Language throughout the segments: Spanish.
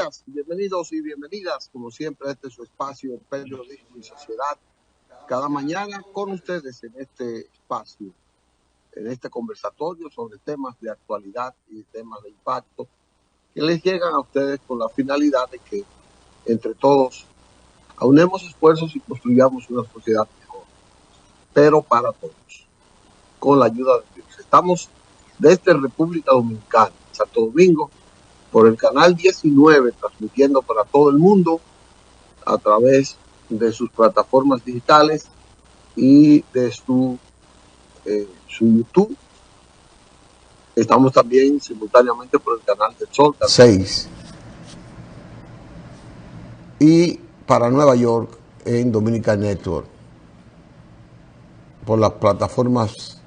días, bienvenidos y bienvenidas, como siempre, a este es su espacio Periodismo y Sociedad. Cada mañana con ustedes en este espacio, en este conversatorio sobre temas de actualidad y temas de impacto que les llegan a ustedes con la finalidad de que entre todos aunemos esfuerzos y construyamos una sociedad mejor, pero para todos, con la ayuda de Dios. Estamos desde República Dominicana, Santo Domingo, por el canal 19, transmitiendo para todo el mundo a través de sus plataformas digitales y de su YouTube. Estamos también simultáneamente por el canal de Sol 6 y para Nueva York en Dominican Network por las plataformas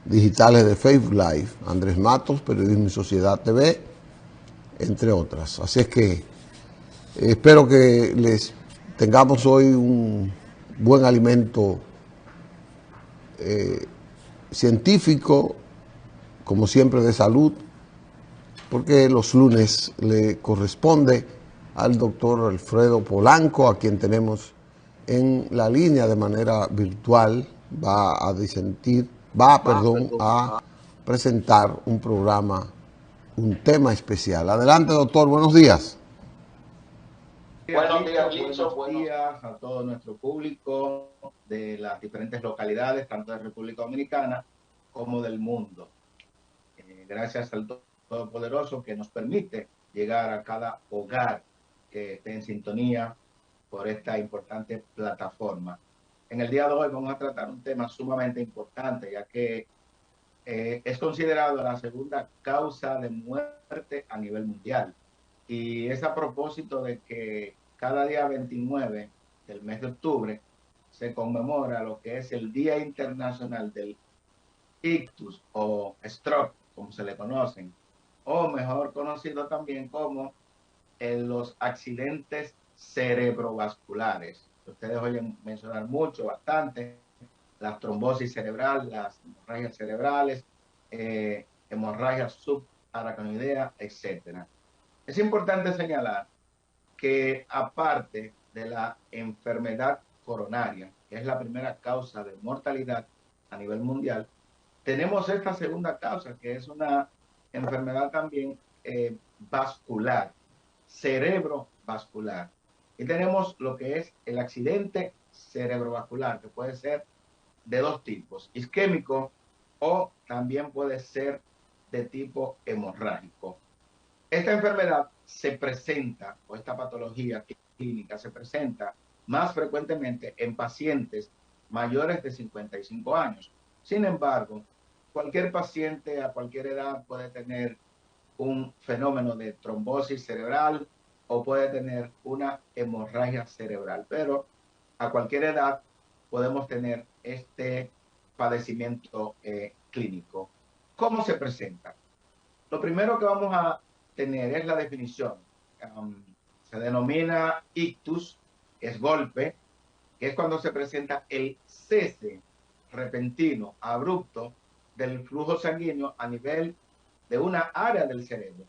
digitales de Facebook Live, Andrés Matos, Periodismo y Sociedad TV, entre otras. Así es que espero que les tengamos hoy un buen alimento científico, como siempre de salud, porque los lunes le corresponde al doctor Alfredo Polanco, a quien tenemos en la línea de manera virtual. Va a presentar un programa, un tema especial. Adelante, doctor, buenos días. Buenos días, Licho. Buenos días a todo nuestro público de las diferentes localidades, tanto de República Dominicana como del mundo. Gracias al Todopoderoso que nos permite llegar a cada hogar que esté en sintonía por esta importante plataforma. En el día de hoy vamos a tratar un tema sumamente importante, ya que es considerado la segunda causa de muerte a nivel mundial. Y es a propósito de que cada día 29 del mes de octubre se conmemora lo que es el Día Internacional del Ictus o Stroke, como se le conocen, o mejor conocido también como los accidentes cerebrovasculares. Ustedes oyen mencionar mucho, bastante, la trombosis cerebral, las hemorragias cerebrales, hemorragias subaracnoidea, etcétera. Es importante señalar que aparte de la enfermedad coronaria, que es la primera causa de mortalidad a nivel mundial, tenemos esta segunda causa, que es una enfermedad también vascular, cerebrovascular. Y tenemos lo que es el accidente cerebrovascular, que puede ser de dos tipos, isquémico o también puede ser de tipo hemorrágico. Esta enfermedad se presenta, o esta patología clínica se presenta más frecuentemente en pacientes mayores de 55 años. Sin embargo, cualquier paciente a cualquier edad puede tener un fenómeno de trombosis cerebral o puede tener una hemorragia cerebral, pero a cualquier edad podemos tener este padecimiento clínico. ¿Cómo se presenta? Lo primero que vamos a tener es la definición. Se denomina ictus, es golpe, que es cuando se presenta el cese repentino, abrupto del flujo sanguíneo a nivel de una área del cerebro.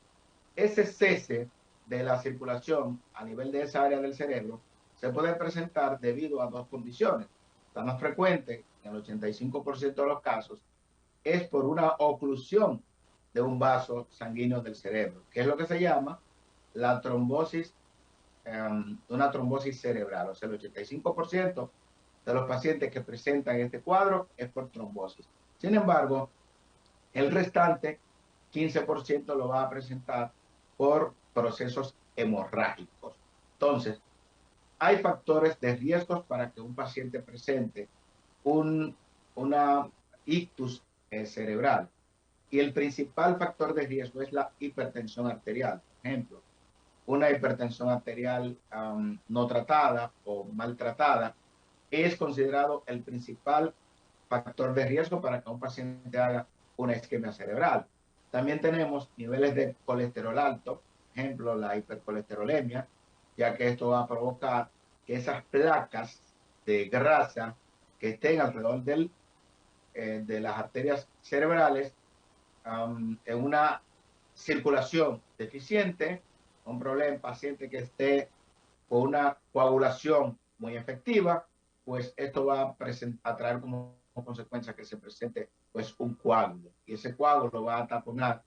Ese cese de la circulación a nivel de esa área del cerebro se puede presentar debido a dos condiciones. La más frecuente, en el 85% de los casos, es por una oclusión de un vaso sanguíneo del cerebro, que es lo que se llama la trombosis, una trombosis cerebral. O sea, el 85% de los pacientes que presentan este cuadro es por trombosis. Sin embargo, el restante 15% lo va a presentar por procesos hemorrágicos. Entonces, hay factores de riesgos para que un paciente presente una ictus cerebral. Y el principal factor de riesgo es la hipertensión arterial. Por ejemplo, una hipertensión arterial no tratada o maltratada es considerado el principal factor de riesgo para que un paciente haga una isquemia cerebral. También tenemos niveles de colesterol alto, por ejemplo, la hipercolesterolemia, ya que esto va a provocar que esas placas de grasa que estén alrededor de las arterias cerebrales en una circulación deficiente un problema, paciente que esté con una coagulación muy efectiva, pues esto va a traer como consecuencia que se presente pues un coágulo, y ese coágulo va a taponar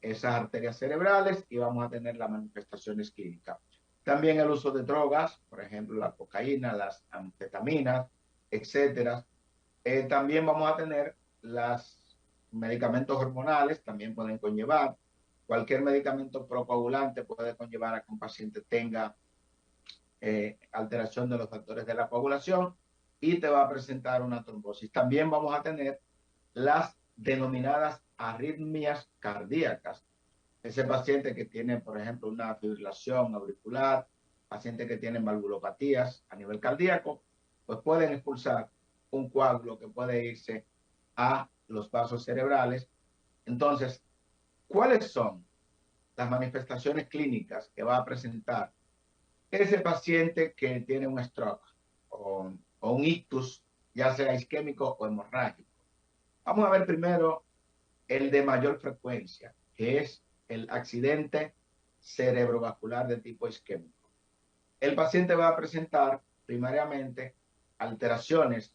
esas arterias cerebrales y vamos a tener las manifestaciones clínicas. También el uso de drogas, por ejemplo, la cocaína, las anfetaminas, etcétera. También vamos a tener los medicamentos hormonales, también pueden conllevar. Cualquier medicamento procoagulante puede conllevar a que un paciente tenga alteración de los factores de la coagulación y te va a presentar una trombosis. También vamos a tener las denominadas arritmias cardíacas. Ese paciente que tiene, por ejemplo, una fibrilación auricular, paciente que tiene valvulopatías a nivel cardíaco, pues pueden expulsar un coágulo que puede irse a los vasos cerebrales. Entonces, ¿cuáles son las manifestaciones clínicas que va a presentar ese paciente que tiene un stroke o un ictus, ya sea isquémico o hemorrágico? Vamos a ver primero el de mayor frecuencia, que es el accidente cerebrovascular de tipo isquémico. El paciente va a presentar primariamente alteraciones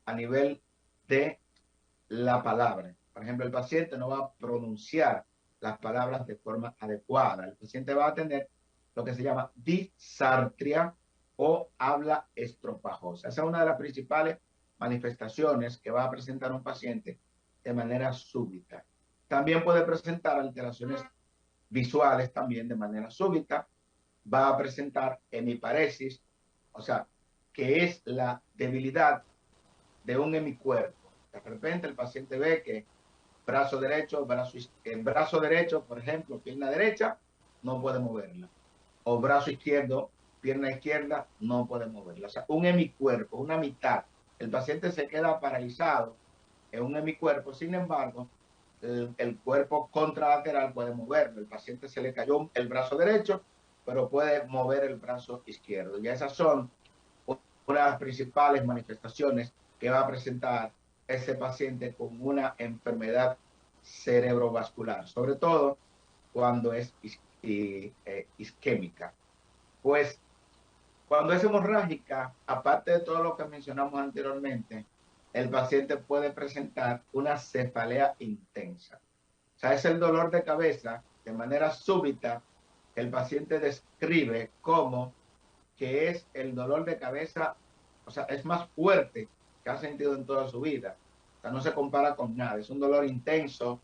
a nivel de la palabra. Por ejemplo, el paciente no va a pronunciar las palabras de forma adecuada. El paciente va a tener lo que se llama disartria o habla estropajosa. Esa es una de las principales manifestaciones que va a presentar un paciente de manera súbita. También puede presentar alteraciones visuales también de manera súbita. Va a presentar hemiparesis, o sea, que es la debilidad de un hemicuerpo. De repente el paciente ve que brazo derecho, por ejemplo, pierna derecha, no puede moverla. O brazo izquierdo, pierna izquierda, no puede moverla. O sea, un hemicuerpo, una mitad. El paciente se queda paralizado en un hemicuerpo, sin embargo, el cuerpo contralateral puede moverlo. El paciente se le cayó el brazo derecho, pero puede mover el brazo izquierdo. Y esas son una de las principales manifestaciones que va a presentar ese paciente con una enfermedad cerebrovascular, sobre todo cuando es isquémica. Pues cuando es hemorrágica, aparte de todo lo que mencionamos anteriormente, el paciente puede presentar una cefalea intensa. O sea, es el dolor de cabeza de manera súbita. El paciente describe como que es el dolor de cabeza, o sea, es más fuerte que ha sentido en toda su vida. O sea, no se compara con nada. Es un dolor intenso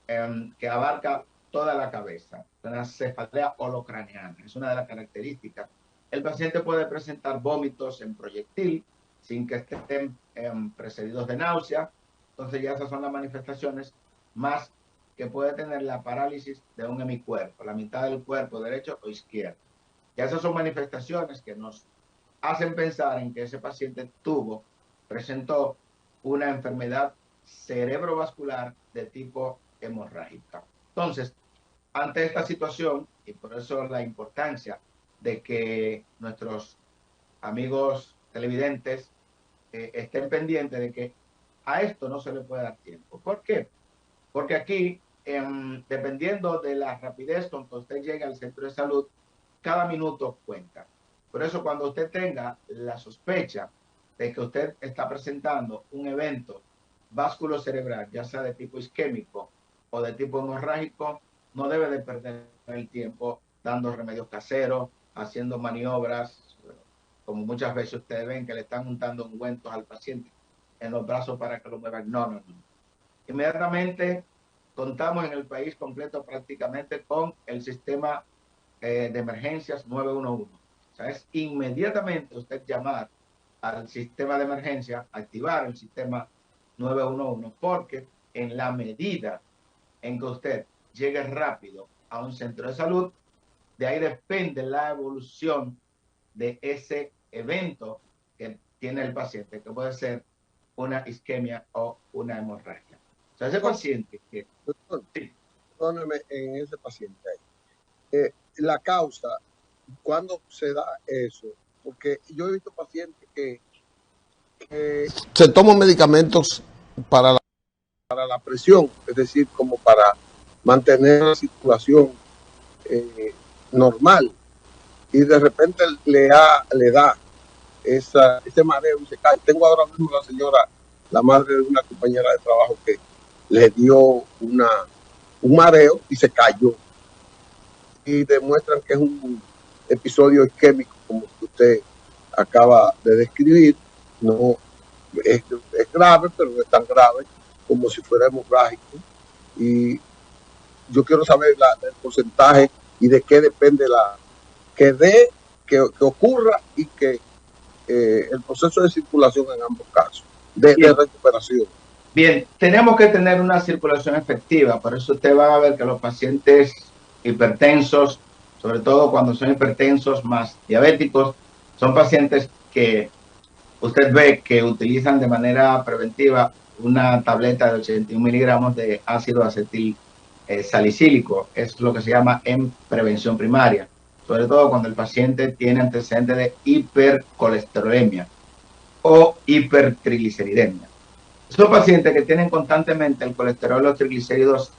que abarca toda la cabeza. Una cefalea holocraneana. Es una de las características. El paciente puede presentar vómitos en proyectil sin que estén precedidos de náusea. Entonces ya esas son las manifestaciones más que puede tener la parálisis de un hemicuerpo, la mitad del cuerpo, derecho o izquierdo. Ya esas son manifestaciones que nos hacen pensar en que ese paciente presentó una enfermedad cerebrovascular de tipo hemorrágica. Entonces, ante esta situación, y por eso la importancia de que nuestros amigos televidentes estén pendientes de que a esto no se le puede dar tiempo. ¿Por qué? Porque aquí, dependiendo de la rapidez con que usted llegue al centro de salud, cada minuto cuenta. Por eso, cuando usted tenga la sospecha de que usted está presentando un evento vasculocerebral, ya sea de tipo isquémico o de tipo hemorrágico, no debe de perder el tiempo dando remedios caseros, haciendo maniobras, como muchas veces ustedes ven que le están untando ungüentos al paciente en los brazos para que lo muevan. No. Inmediatamente contamos en el país completo prácticamente con el sistema de emergencias 911. O sea, es inmediatamente usted llamar al sistema de emergencia, activar el sistema 911, porque en la medida en que usted llegue rápido a un centro de salud, de ahí depende la evolución de ese evento que tiene el paciente, que puede ser una isquemia o una hemorragia. O sea, ese paciente que... Doctor, sí. Perdóneme en ese paciente ahí. La causa, ¿cuándo se da eso? Porque yo he visto pacientes que se toman medicamentos para la presión, es decir, como para mantener la circulación normal y de repente le da ese mareo y se cae. Tengo ahora mismo la señora, la madre de una compañera de trabajo que le dio un mareo y se cayó. Y demuestran que es un episodio isquémico como que usted acaba de describir. No es grave, pero no es tan grave como si fuera hemorrágico. Y yo quiero saber el porcentaje y de qué depende que ocurra y que el proceso de circulación en ambos casos, de recuperación. Bien, tenemos que tener una circulación efectiva, por eso usted va a ver que los pacientes hipertensos, sobre todo cuando son hipertensos más diabéticos, son pacientes que usted ve que utilizan de manera preventiva una tableta de 81 miligramos de ácido acetil salicílico, es lo que se llama en prevención primaria, sobre todo cuando el paciente tiene antecedentes de hipercolesterolemia o hipertrigliceridemia. Esos pacientes que tienen constantemente el colesterol y los triglicéridos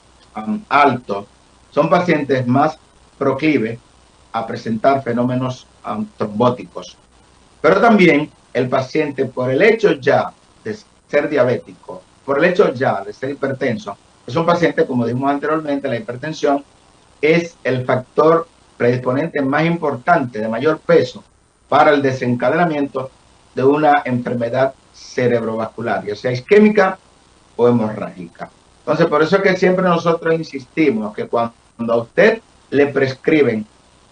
altos son pacientes más proclives a presentar fenómenos trombóticos. Pero también el paciente, por el hecho ya de ser diabético, por el hecho ya de ser hipertenso, es un paciente, como dijimos anteriormente, la hipertensión es el factor predisponente más importante, de mayor peso, para el desencadenamiento de una enfermedad cerebrovascular, ya sea isquémica o hemorrágica. Entonces, por eso es que siempre nosotros insistimos que cuando a usted le prescriben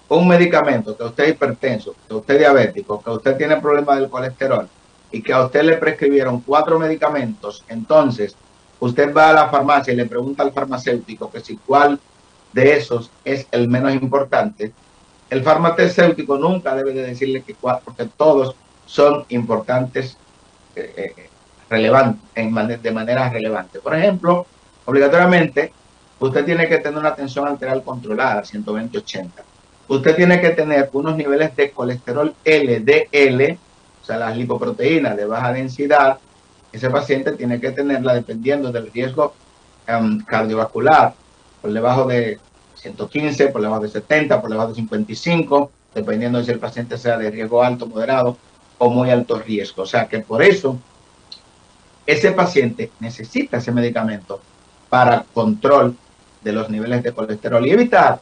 un medicamento, que usted es hipertenso, que usted es diabético, que usted tiene problemas del colesterol y que a usted le prescribieron 4 medicamentos, entonces usted va a la farmacia y le pregunta al farmacéutico que si cuál de esos es el menos importante, el farmacéutico nunca debe de decirle que cuál, porque todos son importantes de manera relevante. Por ejemplo, obligatoriamente, usted tiene que tener una tensión arterial controlada, 120/80. Usted tiene que tener unos niveles de colesterol LDL, o sea, las lipoproteínas de baja densidad. Ese paciente tiene que tenerla dependiendo del riesgo cardiovascular, por debajo de 115, por debajo de 70, por debajo de 55, dependiendo de si el paciente sea de riesgo alto, moderado o muy alto riesgo. O sea que por eso ese paciente necesita ese medicamento para control de los niveles de colesterol y evitar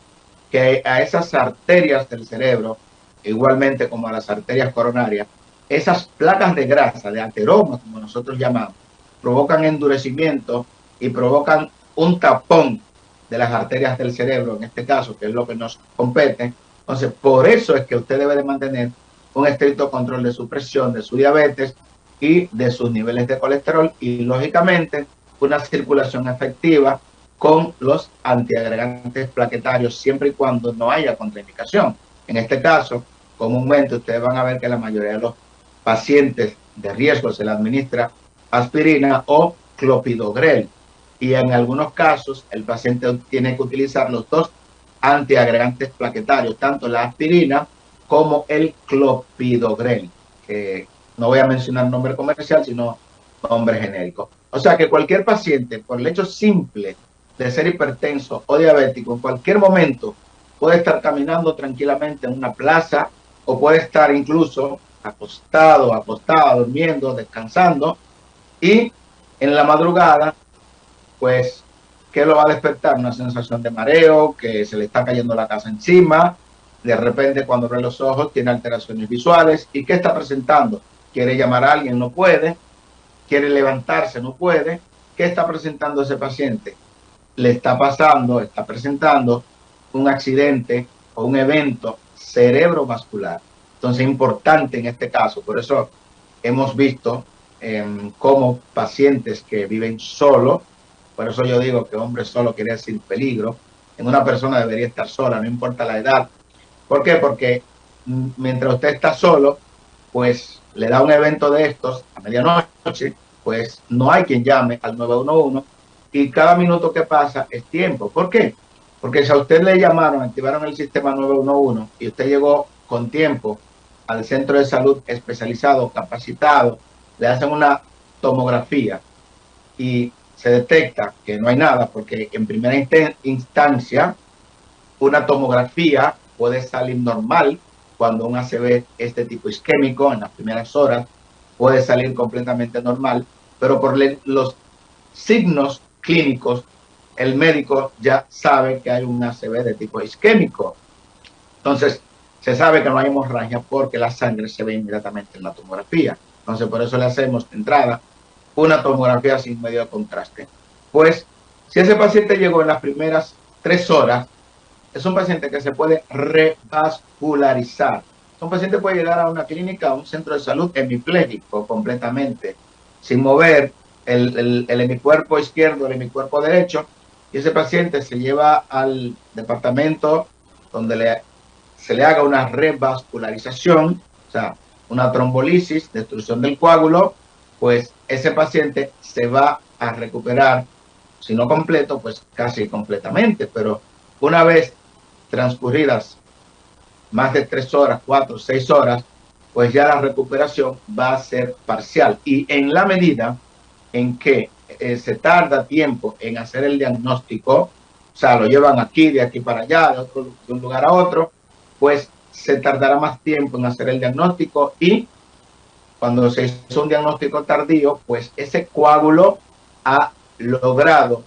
que a esas arterias del cerebro, igualmente como a las arterias coronarias, esas placas de grasa, de ateroma, como nosotros llamamos, provocan endurecimiento y provocan un tapón de las arterias del cerebro, en este caso, que es lo que nos compete. Entonces, por eso es que usted debe de mantener un estricto control de su presión, de su diabetes y de sus niveles de colesterol y, lógicamente, una circulación efectiva con los antiagregantes plaquetarios siempre y cuando no haya contraindicación. En este caso, comúnmente ustedes van a ver que la mayoría de los pacientes de riesgo se le administra aspirina o clopidogrel y en algunos casos el paciente tiene que utilizar los dos antiagregantes plaquetarios, tanto la aspirina como el clopidogrel, que no voy a mencionar nombre comercial, sino nombre genérico. O sea que cualquier paciente, por el hecho simple de ser hipertenso o diabético, en cualquier momento puede estar caminando tranquilamente en una plaza o puede estar incluso acostado, acostada, durmiendo, descansando y en la madrugada, pues, ¿qué lo va a despertar? Una sensación de mareo, que se le está cayendo la casa encima, de repente cuando abre los ojos tiene alteraciones visuales. ¿Y qué está presentando? Quiere llamar a alguien, no puede. Quiere levantarse, no puede. ¿Qué está presentando ese paciente? Le está presentando un accidente o un evento cerebrovascular. Entonces es importante en este caso, por eso hemos visto cómo pacientes que viven solos, por eso yo digo que hombre solo quiere decir peligro, en una persona debería estar sola, no importa la edad. ¿Por qué? Porque mientras usted está solo, pues le da un evento de estos a medianoche, pues no hay quien llame al 911 y cada minuto que pasa es tiempo. ¿Por qué? Porque si a usted le llamaron, activaron el sistema 911 y usted llegó con tiempo al centro de salud especializado, capacitado, le hacen una tomografía y se detecta que no hay nada, porque en primera instancia una tomografía puede salir normal cuando un ACV es de tipo isquémico en las primeras horas, puede salir completamente normal, pero por los signos clínicos, el médico ya sabe que hay un ACV de tipo isquémico. Entonces, se sabe que no hay hemorragia porque la sangre se ve inmediatamente en la tomografía. Entonces, por eso le hacemos de entrada una tomografía sin medio de contraste. Pues, si ese paciente llegó en las primeras 3 horas, es un paciente que se puede revascularizar. Un paciente puede llegar a una clínica, a un centro de salud hemipléjico completamente, sin mover el hemicuerpo izquierdo, el hemicuerpo derecho, y ese paciente se lleva al departamento donde se le haga una revascularización, o sea, una trombolisis, destrucción del coágulo, pues ese paciente se va a recuperar, si no completo, pues casi completamente, pero una vez transcurridas más de 3 horas, 4, 6 horas, pues ya la recuperación va a ser parcial. Y en la medida en que se tarda tiempo en hacer el diagnóstico, o sea, lo llevan aquí, de aquí para allá, de un lugar a otro, pues se tardará más tiempo en hacer el diagnóstico y cuando se hizo un diagnóstico tardío, pues ese coágulo ha logrado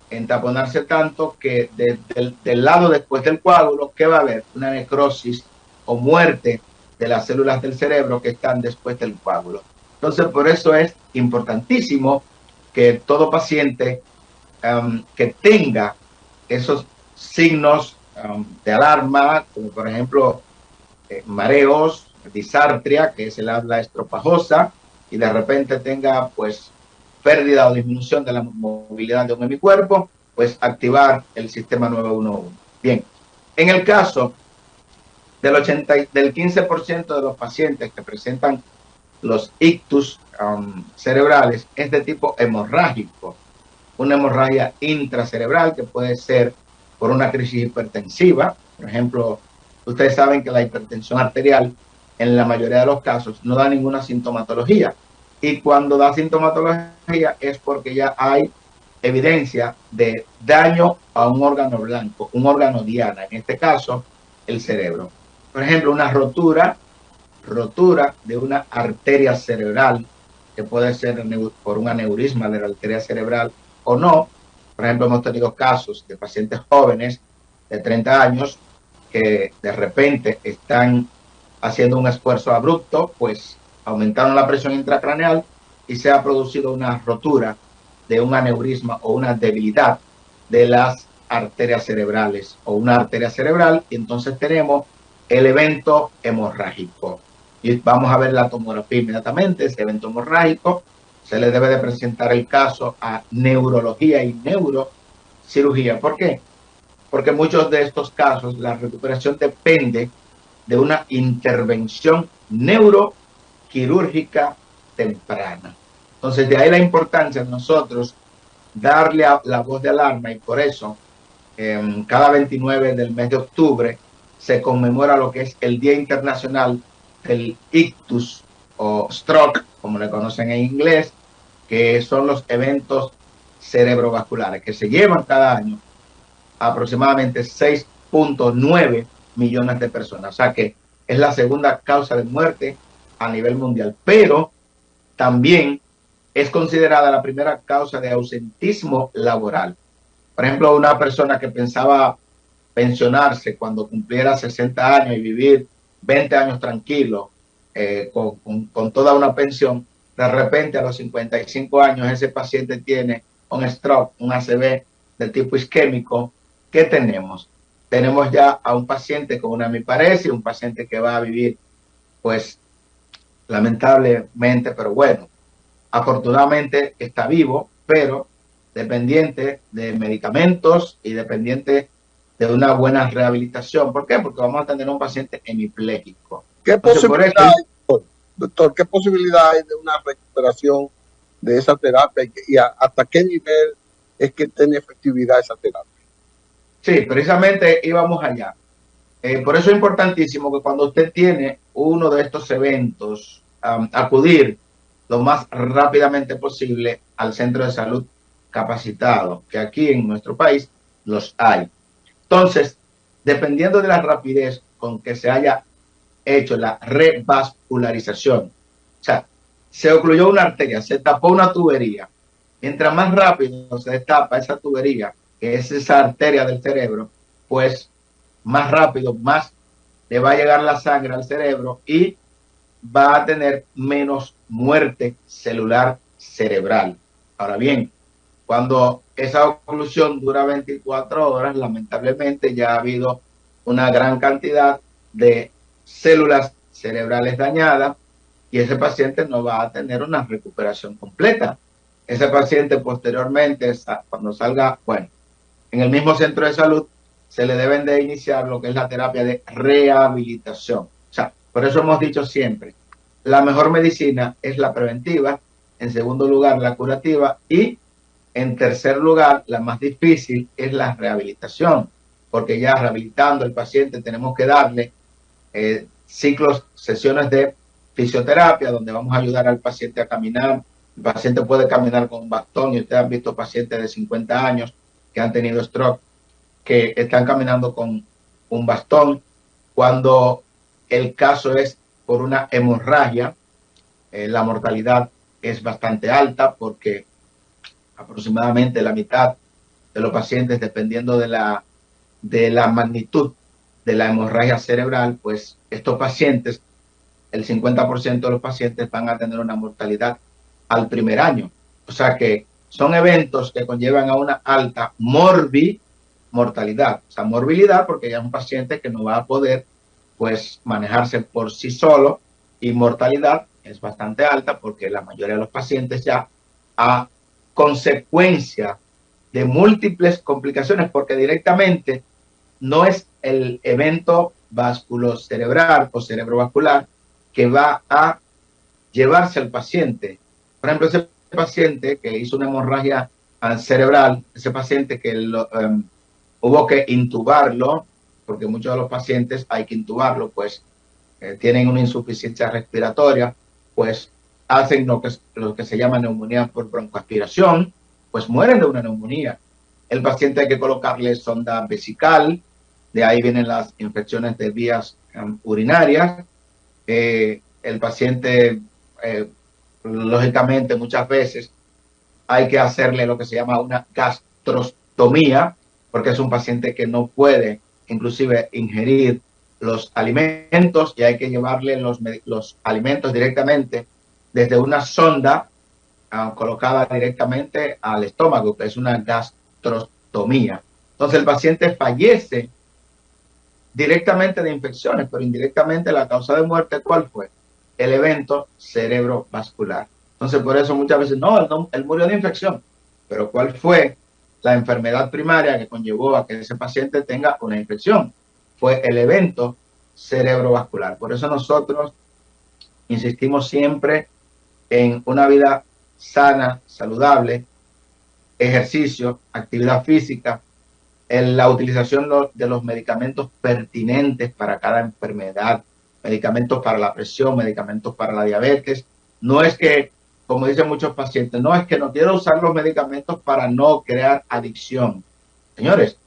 entaponarse tanto que del lado después del coágulo, ¿qué va a haber? Una necrosis o muerte de las células del cerebro que están después del coágulo. Entonces, por eso es importantísimo que todo paciente que tenga esos signos de alarma, como por ejemplo mareos, disartria, que es el habla estropajosa, y de repente tenga pues pérdida o disminución de la movilidad de un hemicuerpo, pues activar el sistema 911. Bien, en el caso del 15% de los pacientes que presentan los ictus cerebrales es de tipo hemorrágico, una hemorragia intracerebral que puede ser por una crisis hipertensiva. Por ejemplo, ustedes saben que la hipertensión arterial en la mayoría de los casos no da ninguna sintomatología, y cuando da sintomatología es porque ya hay evidencia de daño a un órgano blanco, un órgano diana, en este caso el cerebro. Por ejemplo, una rotura de una arteria cerebral, que puede ser por un aneurisma de la arteria cerebral o no. Por ejemplo, hemos tenido casos de pacientes jóvenes de 30 años que de repente están haciendo un esfuerzo abrupto, pues aumentaron la presión intracraneal y se ha producido una rotura de un aneurisma o una debilidad de las arterias cerebrales o una arteria cerebral, y entonces tenemos el evento hemorrágico. Y vamos a ver la tomografía inmediatamente. Ese evento hemorrágico se le debe de presentar el caso a neurología y neurocirugía. ¿Por qué? Porque en muchos de estos casos la recuperación depende de una intervención neuroquirúrgica temprana. Entonces, de ahí la importancia de nosotros darle la voz de alarma, y por eso cada 29 del mes de octubre se conmemora lo que es el Día Internacional del Ictus o Stroke, como le conocen en inglés, que son los eventos cerebrovasculares que se llevan cada año aproximadamente 6.9 millones de personas. O sea que es la segunda causa de muerte a nivel mundial, pero también es considerada la primera causa de ausentismo laboral. Por ejemplo, una persona que pensaba pensionarse cuando cumpliera 60 años y vivir 20 años tranquilo, con toda una pensión, de repente a los 55 años ese paciente tiene un stroke, un ACV de tipo isquémico. ¿Qué tenemos? Tenemos ya a un paciente con una hemiparesia, un paciente que va a vivir, pues, lamentablemente, pero bueno, afortunadamente está vivo, pero dependiente de medicamentos y dependiente de una buena rehabilitación. ¿Por qué? Porque vamos a tener un paciente hemipléjico. ¿Qué posibilidad hay, doctor? ¿Qué posibilidad hay de una recuperación de esa terapia y hasta qué nivel es que tiene efectividad esa terapia? Sí, precisamente íbamos allá. Por eso es importantísimo que cuando usted tiene uno de estos eventos, acudir lo más rápidamente posible al centro de salud capacitado, que aquí en nuestro país los hay. Entonces, dependiendo de la rapidez con que se haya hecho la revascularización. O sea, se ocluyó una arteria, se tapó una tubería. Mientras más rápido se destapa esa tubería, que es esa arteria del cerebro, pues más rápido, más le va a llegar la sangre al cerebro y va a tener menos muerte celular cerebral. Ahora bien, cuando esa oclusión dura 24 horas, lamentablemente ya ha habido una gran cantidad de células cerebrales dañadas y ese paciente no va a tener una recuperación completa. Ese paciente posteriormente, cuando salga, bueno, en el mismo centro de salud, se le deben de iniciar lo que es la terapia de rehabilitación. O sea, por eso hemos dicho siempre, la mejor medicina es la preventiva, en segundo lugar la curativa y en tercer lugar, la más difícil es la rehabilitación, porque ya rehabilitando al paciente tenemos que darle ciclos, sesiones de fisioterapia, donde vamos a ayudar al paciente a caminar. El paciente puede caminar con un bastón y ustedes han visto pacientes de 50 años que han tenido stroke, que están caminando con un bastón. Cuando el caso es por una hemorragia, la mortalidad es bastante alta porque aproximadamente la mitad de los pacientes, dependiendo de la magnitud de la hemorragia cerebral, pues estos pacientes, el 50% de los pacientes van a tener una mortalidad al primer año. O sea que son eventos que conllevan a una alta mortalidad, o sea, morbilidad, porque ya es un paciente que no va a poder pues manejarse por sí solo, y mortalidad es bastante alta porque la mayoría de los pacientes ya a consecuencia de múltiples complicaciones, porque directamente no es el evento vasculocerebral o cerebrovascular que va a llevarse al paciente. Por ejemplo, ese paciente que hizo una hemorragia cerebral, ese paciente que hubo que intubarlo, porque muchos de los pacientes hay que intubarlo, pues tienen una insuficiencia respiratoria, pues hacen lo que se llama neumonía por broncoaspiración, pues mueren de una neumonía. El paciente hay que colocarle sonda vesical, de ahí vienen las infecciones de vías urinarias. El paciente, lógicamente, muchas veces hay que hacerle lo que se llama una gastrostomía, porque es un paciente que no puede inclusive ingerir los alimentos y hay que llevarle los alimentos directamente desde una sonda colocada directamente al estómago, que es una gastrostomía. Entonces el paciente fallece directamente de infecciones, pero indirectamente la causa de muerte, ¿cuál fue? El evento cerebrovascular. Entonces por eso muchas veces, no, él murió de infección, pero ¿cuál fue la enfermedad primaria que conllevó a que ese paciente tenga una infección? Fue el evento cerebrovascular. Por eso nosotros insistimos siempre en una vida sana, saludable, ejercicio, actividad física, en la utilización de los medicamentos pertinentes para cada enfermedad, medicamentos para la presión, medicamentos para la diabetes. No es que, como dicen muchos pacientes, no es que no quiero usar los medicamentos para no crear adicción. Señores,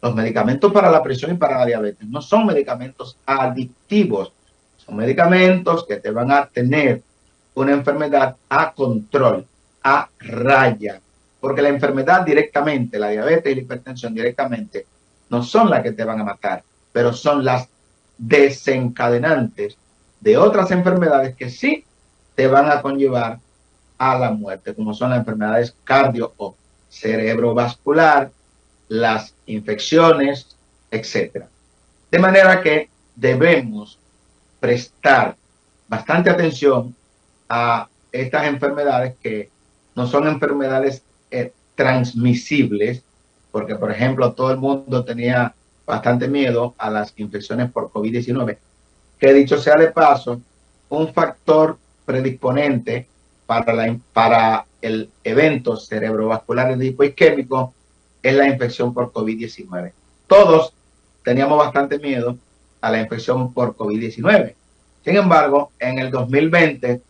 los medicamentos para la presión y para la diabetes no son medicamentos adictivos, son medicamentos que te van a tener una enfermedad a control, a raya, porque la enfermedad directamente, la diabetes y la hipertensión directamente, no son las que te van a matar, pero son las desencadenantes de otras enfermedades que sí te van a conllevar a la muerte, como son las enfermedades cardio o cerebrovascular, las infecciones, etc. De manera que debemos prestar bastante atención a estas enfermedades que no son enfermedades transmisibles, porque por ejemplo todo el mundo tenía bastante miedo a las infecciones por COVID-19, que dicho sea de paso, un factor predisponente para el evento cerebrovascular de tipo isquémico es la infección por COVID-19. Todos teníamos bastante miedo a la infección por COVID-19. Sin embargo, en el 2020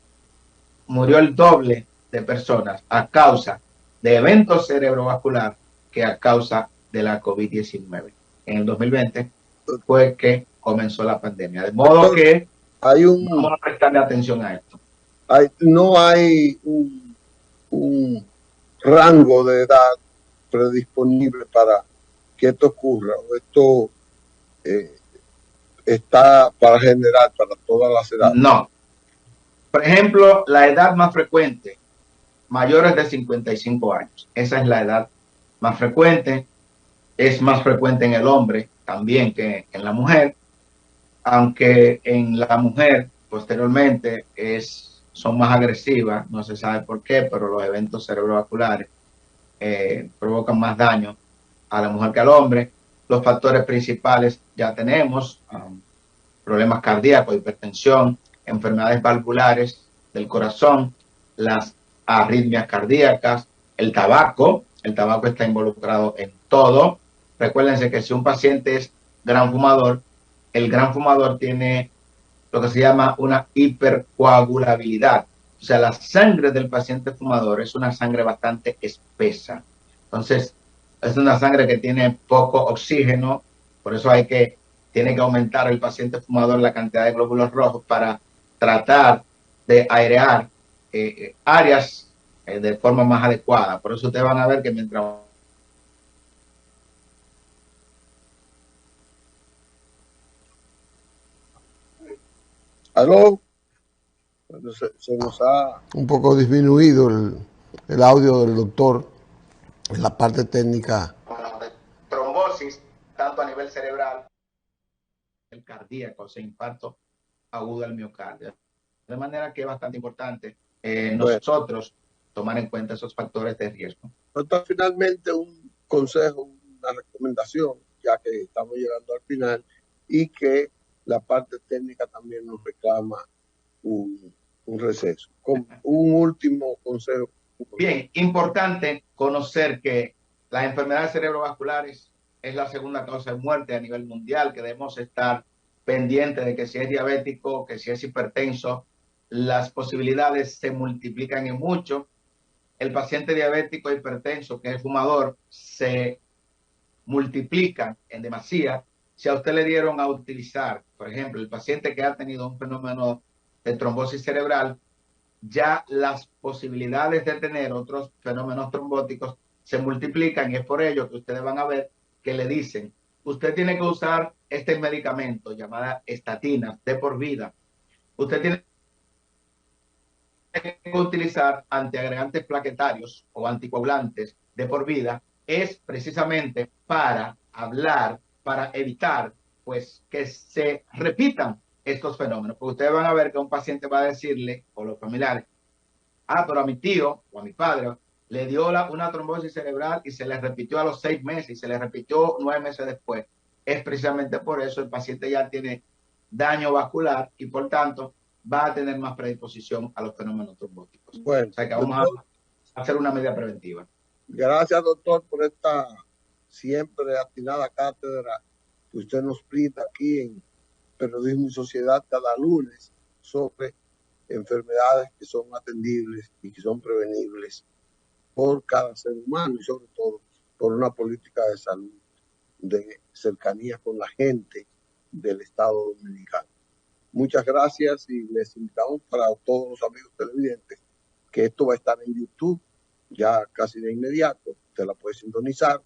murió el doble de personas a causa de eventos cerebrovascular que a causa de la COVID-19. En el 2020 fue que comenzó la pandemia. De modo doctor, que hay vamos a prestarle atención a esto. no hay un rango de edad predisponible para que esto ocurra, o esto está para general, para todas las edades. No. Por ejemplo, la edad más frecuente, mayores de 55 años. Esa es la edad más frecuente. Es más frecuente en el hombre también que en la mujer, aunque en la mujer posteriormente son más agresivas, no se sabe por qué, pero los eventos cerebrovasculares provocan más daño a la mujer que al hombre. Los factores principales ya tenemos, problemas cardíacos, hipertensión, enfermedades valvulares del corazón, las arritmias cardíacas, el tabaco está involucrado en todo. Recuérdense que si un paciente es gran fumador, el gran fumador tiene lo que se llama una hipercoagulabilidad. O sea, la sangre del paciente fumador es una sangre bastante espesa. Entonces, es una sangre que tiene poco oxígeno, por eso tiene que aumentar el paciente fumador la cantidad de glóbulos rojos para tratar de airear áreas de forma más adecuada. Por eso ustedes van a ver que mientras... ¿Aló? Bueno, se nos ha un poco disminuido el audio del doctor en la parte técnica. Trombosis, tanto a nivel cerebral, el cardíaco, o sea, infarto agudo al miocardio. De manera que es bastante importante nosotros tomar en cuenta esos factores de riesgo. Doctor, finalmente un consejo, una recomendación, ya que estamos llegando al final, y que la parte técnica también nos reclama un receso. Con un último consejo. Bien, importante conocer que las enfermedades cerebrovasculares es la segunda causa de muerte a nivel mundial, que debemos estar pendientes de que si es diabético, que si es hipertenso, las posibilidades se multiplican en mucho. El paciente diabético hipertenso, que es fumador, se multiplican en demasía. Si a usted le dieron a utilizar, por ejemplo, el paciente que ha tenido un fenómeno de trombosis cerebral, ya las posibilidades de tener otros fenómenos trombóticos se multiplican, y es por ello que ustedes van a ver que le dicen, usted tiene que usar este medicamento llamada estatina de por vida. Usted tiene que utilizar antiagregantes plaquetarios o anticoagulantes de por vida. Es precisamente para hablar, para evitar pues que se repitan estos fenómenos, porque ustedes van a ver que un paciente va a decirle, o los familiares, pero a mi tío o a mi padre le dio una trombosis cerebral y se le repitió a los 6 meses y se le repitió 9 meses después. Es precisamente por eso el paciente ya tiene daño vascular y por tanto va a tener más predisposición a los fenómenos trombóticos. Bueno, o sea que vamos a hacer una medida preventiva. Gracias, doctor, por esta siempre atinada cátedra que usted nos brinda aquí en Periodismo y Sociedad cada lunes sobre enfermedades que son atendibles y que son prevenibles por cada ser humano, y sobre todo por una política de salud de cercanía con la gente del Estado Dominicano. Muchas gracias, y les invitamos para todos los amigos televidentes que esto va a estar en YouTube ya casi de inmediato. Usted la puede sintonizar,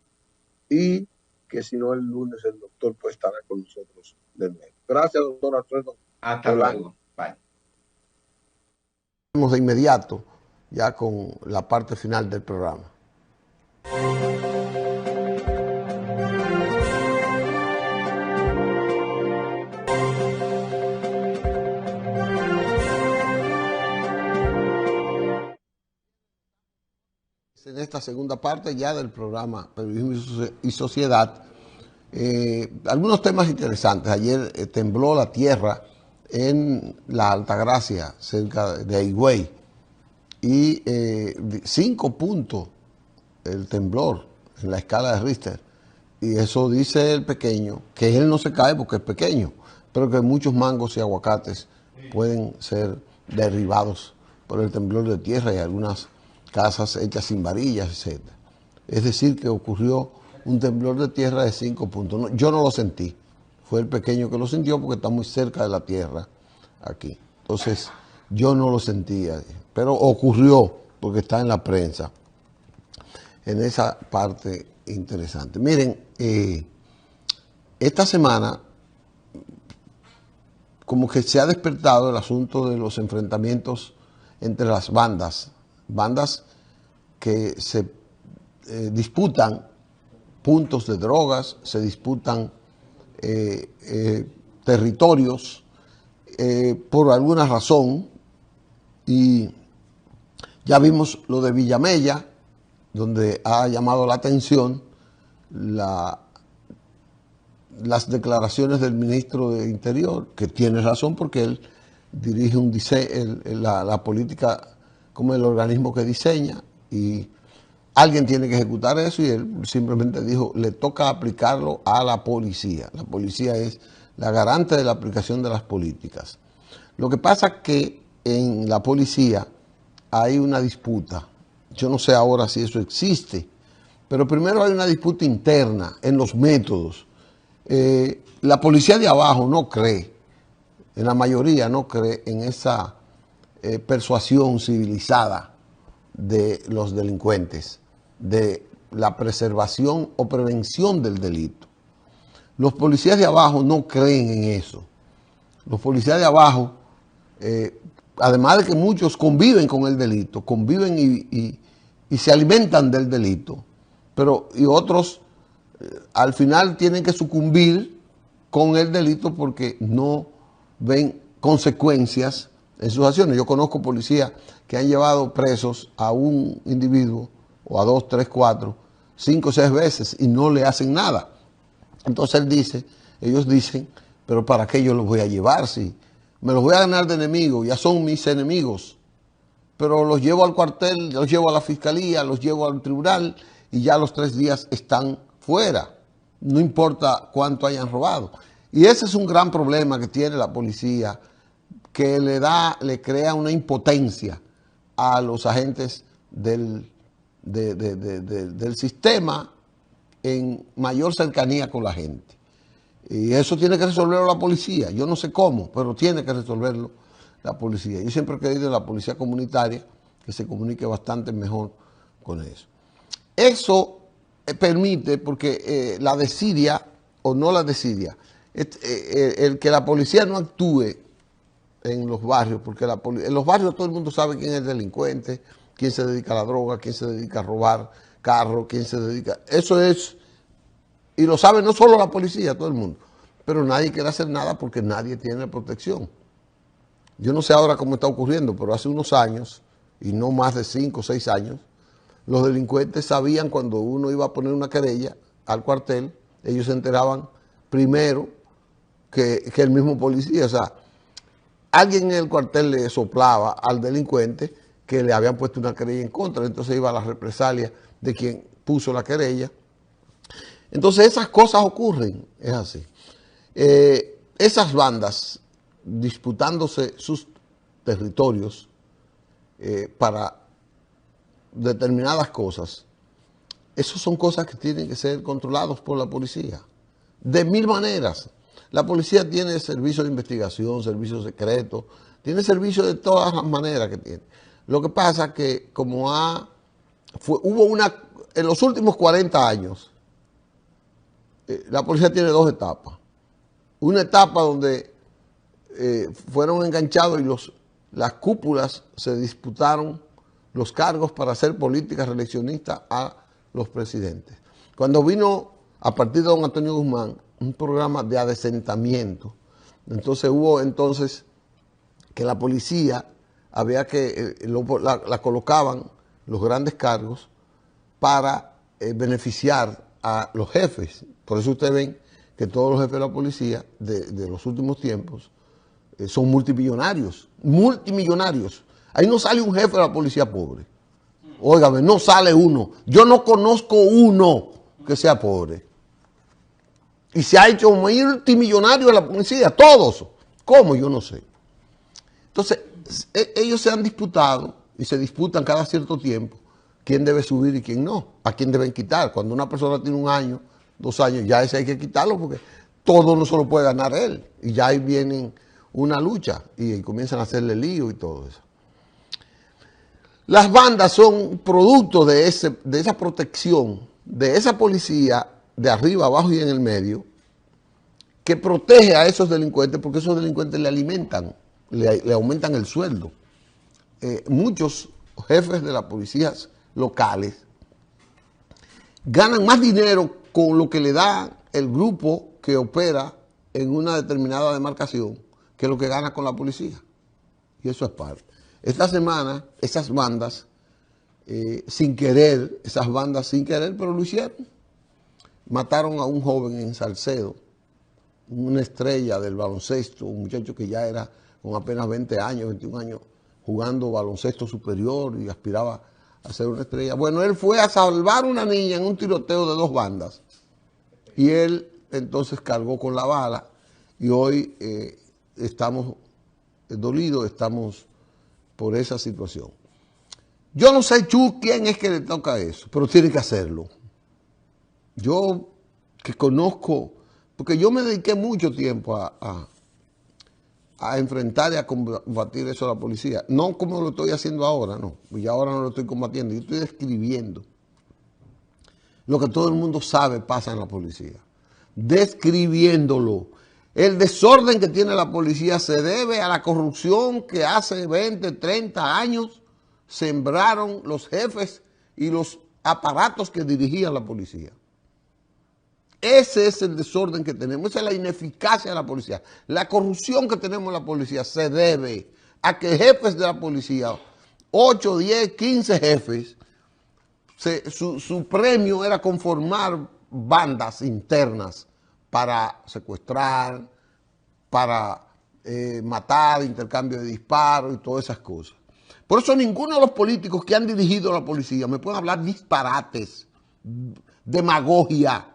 y que si no, el lunes el doctor puede estar con nosotros de nuevo. Gracias, doctor Alfredo. Hasta luego. Bye. Vamos de inmediato ya con la parte final del programa. En esta segunda parte ya del programa Periodismo y Sociedad, algunos temas interesantes. Ayer tembló la tierra en la Altagracia, cerca de Higüey, y 5 puntos el temblor en la escala de Richter. Y eso dice el pequeño, que él no se cae porque es pequeño, pero que muchos mangos y aguacates pueden ser derribados por el temblor de tierra, y algunas casas hechas sin varillas, etc. Es decir, que ocurrió un temblor de tierra de 5 puntos. Yo no lo sentí, fue el pequeño que lo sintió porque está muy cerca de la tierra aquí. Entonces, yo no lo sentía, pero ocurrió porque está en la prensa, en esa parte interesante. Miren, esta semana como que se ha despertado el asunto de los enfrentamientos entre las bandas que se disputan puntos de drogas, se disputan territorios por alguna razón, y ya vimos lo de Villamella, donde ha llamado la atención las declaraciones del ministro de Interior, que tiene razón porque él dirige la política como el organismo que diseña, y alguien tiene que ejecutar eso, y él simplemente dijo, le toca aplicarlo a la policía. La policía es la garante de la aplicación de las políticas. Lo que pasa es que en la policía hay una disputa. Yo no sé ahora si eso existe, pero primero hay una disputa interna en los métodos. La policía de abajo no cree, en la mayoría no cree en esa persuasión civilizada de los delincuentes, de la preservación o prevención del delito. Los policías de abajo no creen en eso. Los policías de abajo, además de que muchos conviven con el delito, conviven y se alimentan del delito, y otros al final tienen que sucumbir con el delito porque no ven consecuencias en sus acciones. Yo conozco policías que han llevado presos a un individuo, o a 2, 3, 4, 5, 6 veces, y no le hacen nada. Entonces ellos dicen, pero ¿para qué yo los voy a llevar? Si me los voy a ganar de enemigos, ya son mis enemigos, pero los llevo al cuartel, los llevo a la fiscalía, los llevo al tribunal, y ya a los 3 días están fuera, no importa cuánto hayan robado. Y ese es un gran problema que tiene la policía, que le crea una impotencia a los agentes del sistema en mayor cercanía con la gente. Y eso tiene que resolverlo la policía. Yo no sé cómo, pero tiene que resolverlo la policía. Yo siempre he querido en la policía comunitaria que se comunique bastante mejor con eso. Eso permite, porque la desidia o no la desidia, el que la policía no actúe en los barrios, porque en los barrios todo el mundo sabe quién es el delincuente, quién se dedica a la droga, quién se dedica a robar carros, quién se dedica... Eso es, y lo sabe no solo la policía, todo el mundo, pero nadie quiere hacer nada porque nadie tiene protección. Yo no sé ahora cómo está ocurriendo, pero hace unos años, y no más de 5 o 6 años, los delincuentes sabían cuando uno iba a poner una querella al cuartel, ellos se enteraban primero que el mismo policía. O sea, alguien en el cuartel le soplaba al delincuente que le habían puesto una querella en contra, entonces iba a la represalia de quien puso la querella. Entonces esas cosas ocurren, es así. Esas bandas disputándose sus territorios para determinadas cosas, esas son cosas que tienen que ser controladas por la policía, de 1000 maneras. La policía tiene servicio de investigación, servicio secreto, tiene servicio de todas las maneras que tiene. Lo que pasa es que como en los últimos 40 años, la policía tiene 2 etapas. Una etapa donde fueron enganchados y las cúpulas se disputaron los cargos para hacer política reeleccionista a los presidentes. Cuando vino, a partir de don Antonio Guzmán, un programa de adesentamiento, entonces hubo que la policía había que, la colocaban los grandes cargos para beneficiar a los jefes. Por eso ustedes ven que todos los jefes de la policía de los últimos tiempos son multimillonarios, multimillonarios. Ahí no sale un jefe de la policía pobre. Óigame, no sale uno. Yo no conozco uno que sea pobre. Y se ha hecho multimillonario de la policía, todos. ¿Cómo? Yo no sé. Entonces, ellos se han disputado y se disputan cada cierto tiempo quién debe subir y quién no, a quién deben quitar. Cuando una persona tiene 1 año, 2 años, ya ese hay que quitarlo porque todo no se lo puede ganar él. Y ya ahí viene una lucha y comienzan a hacerle lío y todo eso. Las bandas son producto de esa protección, de esa policía de arriba, abajo y en el medio, que protege a esos delincuentes porque esos delincuentes le alimentan, le aumentan el sueldo. Muchos jefes de las policías locales ganan más dinero con lo que le da el grupo que opera en una determinada demarcación que lo que gana con la policía. Y eso es parte. Esta semana, esas bandas, sin querer, pero lo hicieron. Mataron a un joven en Salcedo, una estrella del baloncesto, un muchacho que ya era con apenas 20 años, 21 años, jugando baloncesto superior y aspiraba a ser una estrella. Bueno, él fue a salvar a una niña en un tiroteo de 2 bandas. Y él entonces cargó con la bala y hoy estamos dolidos, estamos por esa situación. Yo no sé, Chu, quién es que le toca eso, pero tiene que hacerlo. Yo que conozco, porque yo me dediqué mucho tiempo a enfrentar y a combatir eso a la policía. No como lo estoy haciendo ahora, no. Y ahora no lo estoy combatiendo, yo estoy describiendo lo que todo el mundo sabe pasa en la policía. Describiéndolo. El desorden que tiene la policía se debe a la corrupción que hace 20, 30 años sembraron los jefes y los aparatos que dirigían la policía. Ese es el desorden que tenemos, esa es la ineficacia de la policía. La corrupción que tenemos en la policía se debe a que jefes de la policía, 8, 10, 15 jefes, su premio era conformar bandas internas para secuestrar, para matar, intercambio de disparos y todas esas cosas. Por eso ninguno de los políticos que han dirigido la policía me pueden hablar disparates, demagogia,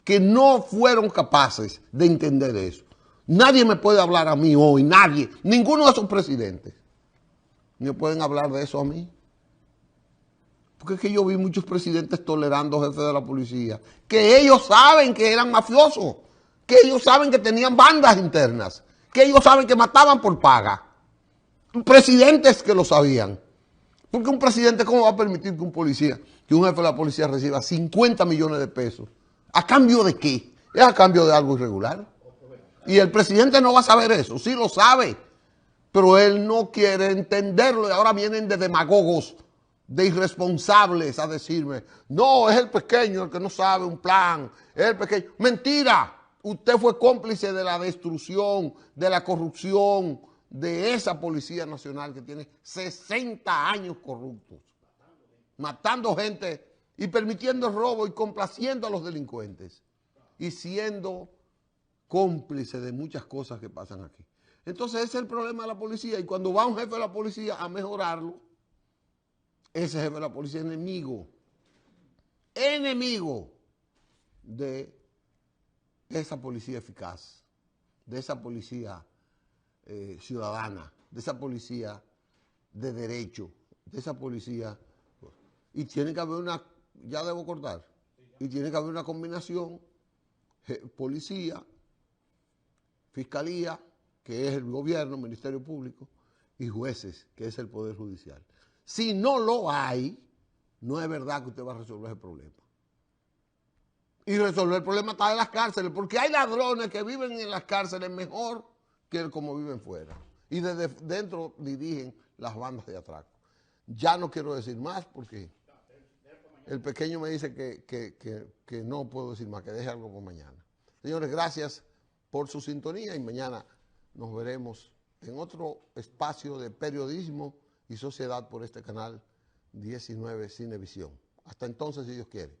que no fueron capaces de entender eso. Nadie me puede hablar a mí hoy, nadie, ninguno de esos presidentes me pueden hablar de eso a mí. Porque es que yo vi muchos presidentes tolerando jefes de la policía, que ellos saben que eran mafiosos, que ellos saben que tenían bandas internas, que ellos saben que mataban por paga. Presidentes que lo sabían. Porque un presidente, ¿cómo va a permitir que un policía, que un jefe de la policía reciba 50 millones de pesos? ¿A cambio de qué? Es a cambio de algo irregular. Y el presidente no va a saber eso, sí lo sabe, pero él no quiere entenderlo y ahora vienen de demagogos, de irresponsables a decirme, no, es el pequeño el que no sabe un plan, es el pequeño. Mentira, usted fue cómplice de la destrucción, de la corrupción, de esa Policía Nacional que tiene 60 años corruptos, matando gente y permitiendo el robo y complaciendo a los delincuentes y siendo cómplice de muchas cosas que pasan aquí. Entonces ese es el problema de la policía y cuando va un jefe de la policía a mejorarlo, ese jefe de la policía es enemigo de esa policía eficaz, de esa policía ciudadana, de esa policía de derecho, de esa policía. Y tiene que haber una, ya debo cortar, y tiene que haber una combinación, policía, fiscalía, que es el gobierno, Ministerio Público, y jueces, que es el Poder Judicial. Si no lo hay, no es verdad que usted va a resolver el problema. Y resolver el problema está en las cárceles, porque hay ladrones que viven en las cárceles mejor que como viven fuera. Y desde dentro dirigen las bandas de atraco. Ya no quiero decir más porque el pequeño me dice que no puedo decir más, que deje algo por mañana. Señores, gracias por su sintonía y mañana nos veremos en otro espacio de periodismo y sociedad por este canal 19 Cinevisión. Hasta entonces, si Dios quiere.